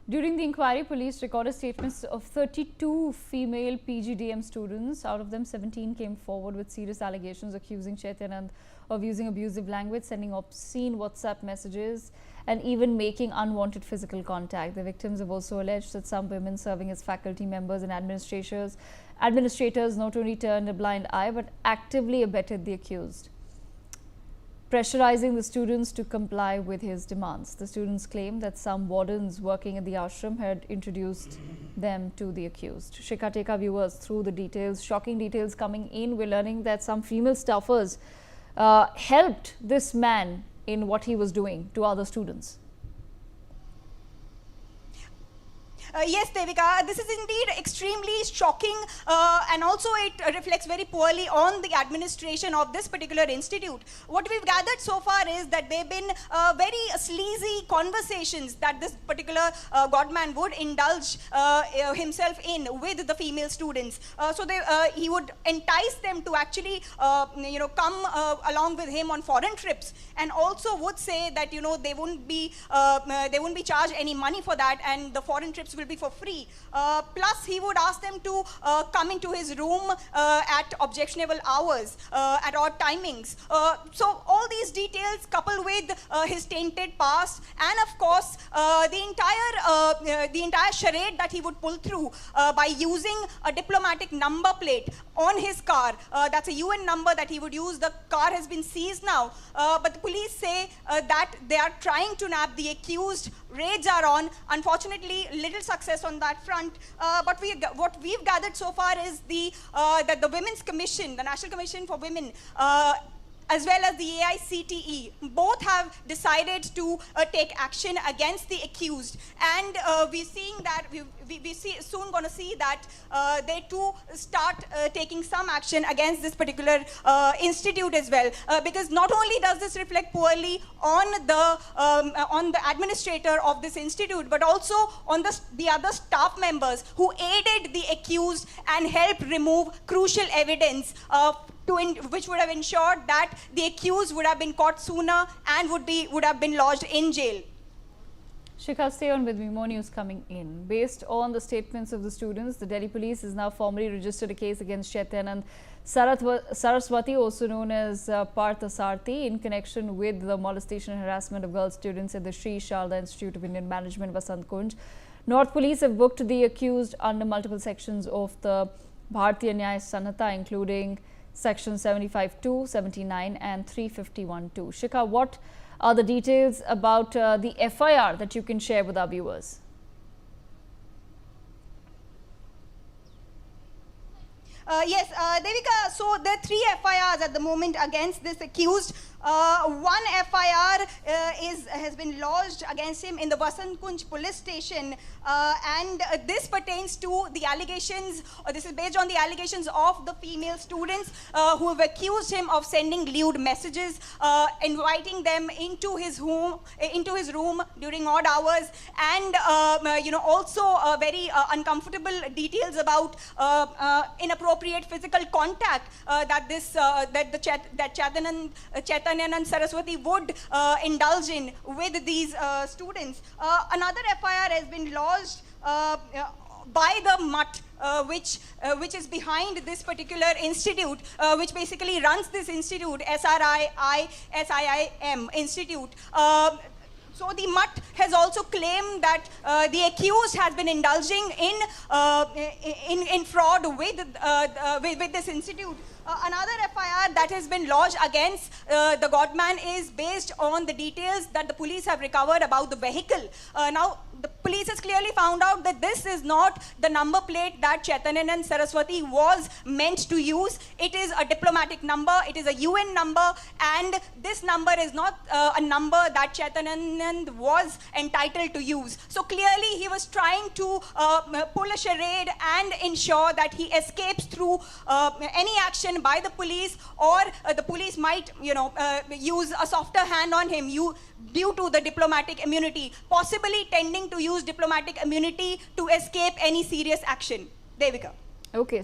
During the inquiry, police recorded statements of 32 female PGDM students. Out of them, 17 came forward with serious allegations accusing Chaitanand of using abusive language, sending obscene WhatsApp messages, and even making unwanted physical contact. The victims have also alleged that some women serving as faculty members and administrators not only turned a blind eye but actively abetted the accused, pressurizing the students to comply with his demands. The students claim that some wardens working at the ashram had introduced them to the accused. Shikha, take our viewers through the details. Shocking details coming in. We're learning that some female staffers helped this man in what he was doing to other students. Yes, Devika, this is indeed extremely shocking and also it reflects very poorly on the administration of this particular institute. What we've gathered so far is that there have been very sleazy conversations that this particular godman would indulge himself in with the female students. He would entice them to actually come along with him on foreign trips, and also would say that they wouldn't be charged any money for that, and the foreign trips will be for free. Plus, he would ask them to come into his room at objectionable hours, at odd timings. So all these details, coupled with his tainted past, and of course the entire charade that he would pull through by using a diplomatic number plate on his car. That's a UN number that he would use. The car has been seized now, but the police say that they are trying to nab the accused. Raids are on. Unfortunately, little success on that front. But what we've gathered so far is that the Women's Commission, the National Commission for Women, as well as the AICTE, both have decided to take action against the accused, and we're seeing that soon going to see that they too start taking some action against this particular institute as well, because not only does this reflect poorly on the administrator of this institute, but also on the other staff members who aided the accused and helped remove crucial evidence which would have ensured that the accused would have been caught sooner and would have been lodged in jail. Shikha, stay on with me. More news coming in. Based on the statements of the students, the Delhi police has now formally registered a case against Chaitanand Saraswati, also known as Partha Sarthi, in connection with the molestation and harassment of girl students at the Sri Sharda Institute of Indian Management, Vasant Kunj. North Police have booked the accused under multiple sections of the Bharatiya Nyaya Sanhita, including Section 75(2), 79 and 351(2). Shikha, what are the details about the FIR that you can share with our viewers? Yes, Devika, so there are 3 FIRs at the moment against this accused. One FIR has been lodged against him in the Vasant Kunj police station, and this pertains to the allegations, this is based on the allegations of the female students who have accused him of sending lewd messages, inviting them into his room during odd hours, and also very uncomfortable details about inappropriate physical contact that Chaitanand Saraswati would indulge in with these students. Another FIR has been lodged by the MUT, which is behind this particular institute, which basically runs this institute, SRIISIIM Institute. So the MUT has also claimed that the accused has been indulging in fraud with this institute. Another FIR that has been lodged against the godman is based on the details that the police have recovered about the vehicle. Now, the police has clearly found out that this is not the number plate that Chaitanand Saraswati was meant to use. It is a diplomatic number, it is a UN number, and this number is not a number that Chaitanand was entitled to use. So clearly he was trying to pull a charade and ensure that he escapes through any action by the police, or the police might use a softer hand on him due to the diplomatic immunity, possibly tending to use diplomatic immunity to escape any serious action. Devika. Okay.